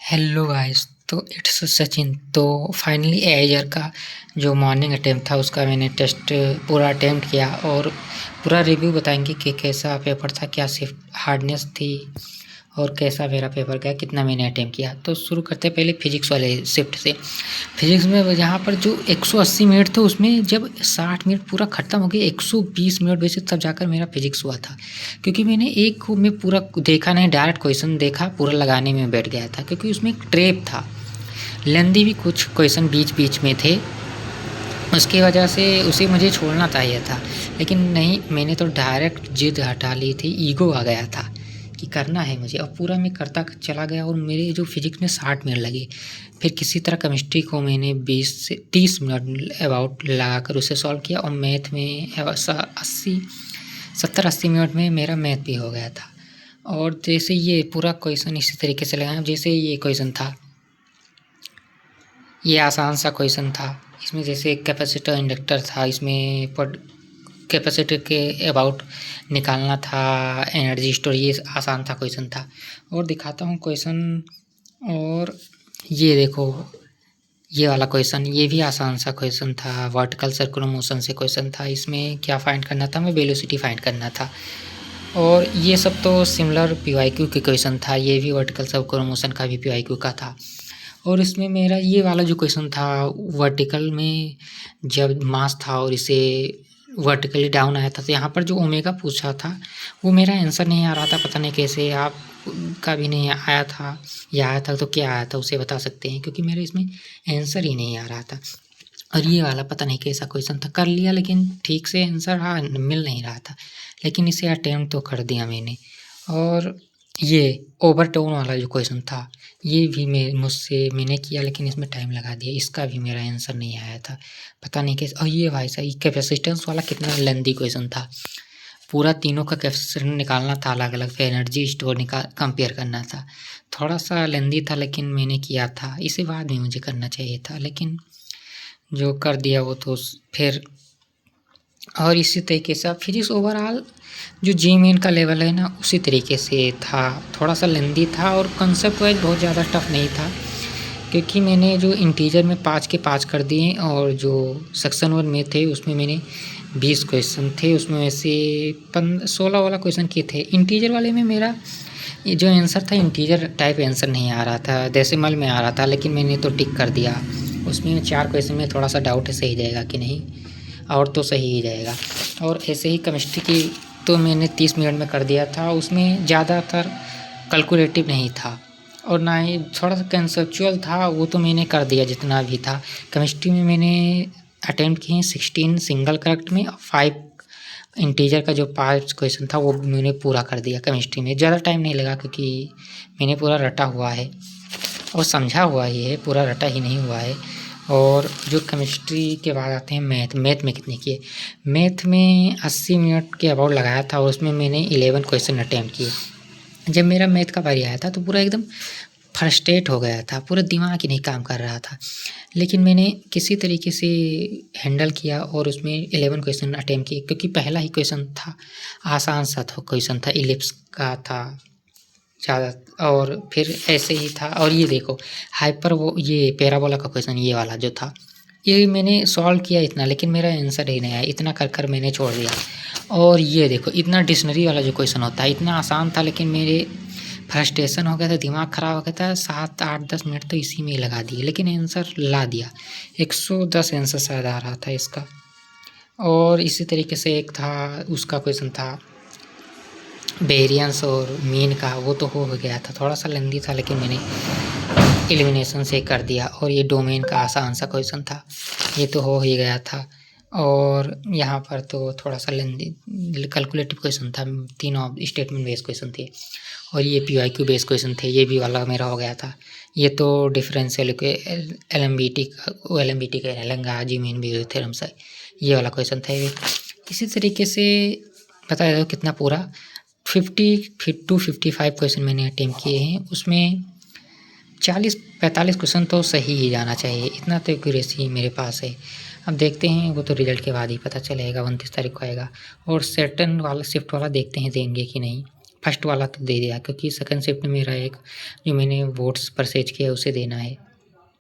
Hello guys. तो it's Sachin. तो finally AIR का जो मॉर्निंग अटेम्प्ट था उसका मैंने टेस्ट पूरा अटेम्प्ट किया और पूरा रिव्यू बताएंगे कि कैसा पेपर था, क्या शिफ्ट हार्डनेस थी और कैसा मेरा पेपर गया, कितना मैंने अटेम्प्ट किया। तो शुरू करते हैं पहले फिजिक्स वाले शिफ्ट से। फिजिक्स में जहाँ पर जो 180 मिनट थे उसमें जब 60 मिनट पूरा ख़त्म हो गया, 120 मिनट वैसे तब जाकर मेरा फिजिक्स हुआ था, क्योंकि मैंने एक को में पूरा देखा नहीं, डायरेक्ट क्वेश्चन देखा, पूरा लगाने में बैठ गया था क्योंकि उसमें एक ट्रैप था। लेंदी भी कुछ क्वेश्चन बीच बीच में थे, उसकी वजह से उसे मुझे छोड़ना चाहिए था, लेकिन नहीं, मैंने तो डायरेक्ट जिद हटा ली थी, ईगो आ गया था कि करना है मुझे, और पूरा मैं करता चला गया और मेरे जो फिजिक्स में 60 मिनट लगे। फिर किसी तरह केमिस्ट्री को मैंने 20 से 30 मिनट अबाउट लगाकर उसे सॉल्व किया और मैथ में 70-80 मिनट में मेरा मैथ भी हो गया था। और जैसे ये पूरा क्वेश्चन इसी तरीके से लगाया, जैसे ये क्वेश्चन था, ये आसान सा क्वेश्चन था। इसमें जैसे कैपेसिटर इंडक्टर था, इसमें कैपेसिटर के अबाउट निकालना था, एनर्जी स्टोर, ये आसान था क्वेश्चन था। और दिखाता हूँ क्वेश्चन, और ये देखो ये वाला क्वेश्चन, ये भी आसान सा क्वेश्चन था, वर्टिकल सर्कुलर मोशन से क्वेश्चन था। इसमें क्या फाइंड करना था, हमें वेलोसिटी फाइंड करना था। और ये सब तो सिमिलर पीवाईक्यू के क्वेश्चन था, ये भी वर्टिकल सर्कुलर मोशन का भी पीवाईक्यू का था। और इसमें मेरा ये वाला जो क्वेश्चन था, वर्टिकल में जब मास था और इसे वर्टिकली डाउन आया था, तो यहाँ पर जो ओमेगा पूछा था वो मेरा आंसर नहीं आ रहा था, पता नहीं कैसे, आप का भी नहीं आया था या आया था तो क्या आया था उसे बता सकते हैं, क्योंकि मेरे इसमें आंसर ही नहीं आ रहा था। और ये वाला पता नहीं कैसा क्वेश्चन था, कर लिया लेकिन ठीक से आंसर मिल नहीं रहा था, लेकिन इसे अटेम्प्ट तो कर दिया मैंने। और ये ओवरटोन वाला जो क्वेश्चन था, ये भी मैंने किया, लेकिन इसमें टाइम लगा दिया, इसका भी मेरा आंसर नहीं आया था, पता नहीं कैसे। और ये भाई साहब कैपेसिटेंस वाला कितना लेंथी क्वेश्चन था, पूरा तीनों का कैपेसिटेंस निकालना था अलग अलग, फिर एनर्जी स्टोर कंपेयर करना था। थोड़ा सा लेंथी था लेकिन मैंने किया था, इसे बाद में मुझे करना चाहिए था, लेकिन जो कर दिया वो तो फिर। और इसी तरीके से फिजिक्स ओवरऑल जो जी मेन का लेवल है ना, उसी तरीके से था, थोड़ा सा लेंदी था और कंसेप्ट वाइज बहुत ज़्यादा टफ नहीं था, क्योंकि मैंने जो इंटीजर में 5 के 5 कर दिए, और जो सेक्शन 1 में थे उसमें मैंने 20 क्वेश्चन थे, उसमें वैसे 16 वाला क्वेश्चन किए थे। इंटीजर वाले में मेरा ये जो आंसर था, इंटीजर टाइप आंसर नहीं आ रहा था, डेसिमल में आ रहा था, लेकिन मैंने तो टिक कर दिया। उसमें 4 क्वेश्चन में थोड़ा सा डाउट है सही जाएगा कि नहीं, और तो सही ही जाएगा। और ऐसे ही केमिस्ट्री की तो मैंने 30 मिनट में कर दिया था, उसमें ज़्यादातर कैलकुलेटिव नहीं था और ना ही थोड़ा सा कंसेप्चुअल था, वो तो मैंने कर दिया जितना भी था। केमिस्ट्री में मैंने अटेम्प्ट किए 16 सिंगल करेक्ट में, 5 इंटीजर का जो 5 क्वेश्चन था वो मैंने पूरा कर दिया केमिस्ट्री में। ज़्यादा टाइम नहीं लगा क्योंकि मैंने पूरा रटा हुआ है और समझा हुआ ही है, पूरा रटा ही नहीं हुआ है। और जो केमिस्ट्री के बाद आते हैं मैथ में कितने किए, मैथ में 80 मिनट के अबाउट लगाया था और उसमें मैंने 11 क्वेश्चन अटेम्प्ट किए। जब मेरा मैथ का बारी आया था तो पूरा एकदम फ्रस्ट्रेट हो गया था, पूरा दिमाग ही नहीं काम कर रहा था, लेकिन मैंने किसी तरीके से हैंडल किया और उसमें 11 क्वेश्चन अटेम्प्ट किए, क्योंकि पहला ही क्वेश्चन था, आसान सा था क्वेश्चन था, इलिप्स का था ज़्यादा, और फिर ऐसे ही था। और ये देखो हाइपर वो ये पैराबोला का क्वेश्चन, ये वाला जो था, ये मैंने सॉल्व किया इतना, लेकिन मेरा आंसर ही नहीं आया, इतना कर कर मैंने छोड़ दिया। और ये देखो इतना डिक्शनरी वाला जो क्वेश्चन होता है, इतना आसान था, लेकिन मेरे फ्रस्ट्रेशन हो गया था, दिमाग ख़राब हो गया था, 7 8 10 मिनट तो इसी में ही लगा दिए, लेकिन आंसर ला दिया। 110 आंसर शायद आ रहा था इसका। और इसी तरीके से एक था, उसका क्वेश्चन था वेरिएंस और मीन का, वो तो हो गया था, थोड़ा सा लेंदी था, लेकिन मैंने एलिमिनेशन से कर दिया। और ये डोमेन का आसान सा क्वेश्चन था, ये तो हो ही गया था। और यहाँ पर तो थोड़ा सा लेंदी कैलकुलेटिव क्वेश्चन था, 3 स्टेटमेंट बेस्ड क्वेश्चन थे, और ये पीवाईक्यू बेस्ड क्वेश्चन थे, ये भी वाला मेरा हो गया था। ये तो डिफरेंशियल के एलएमबीटी का लैग्रांज मीन वैल्यू थ्योरम से ये वाला क्वेश्चन था। ये इसी तरीके से बता दो कितना पूरा 55 क्वेश्चन मैंने अटेम्प्ट किए हैं, उसमें 40-45 क्वेश्चन तो सही ही जाना चाहिए, इतना तो एक्यूरेसी मेरे पास है। अब देखते हैं, वो तो रिजल्ट के बाद ही पता चलेगा, 29 तारीख को आएगा। और सेटन वाला शिफ्ट वाला देखते हैं देंगे कि नहीं। फर्स्ट वाला तो दे दिया, क्योंकि सेकंड शिफ्ट में मेरा एक जो मैंने वोट्स परचेज किया है उसे देना है।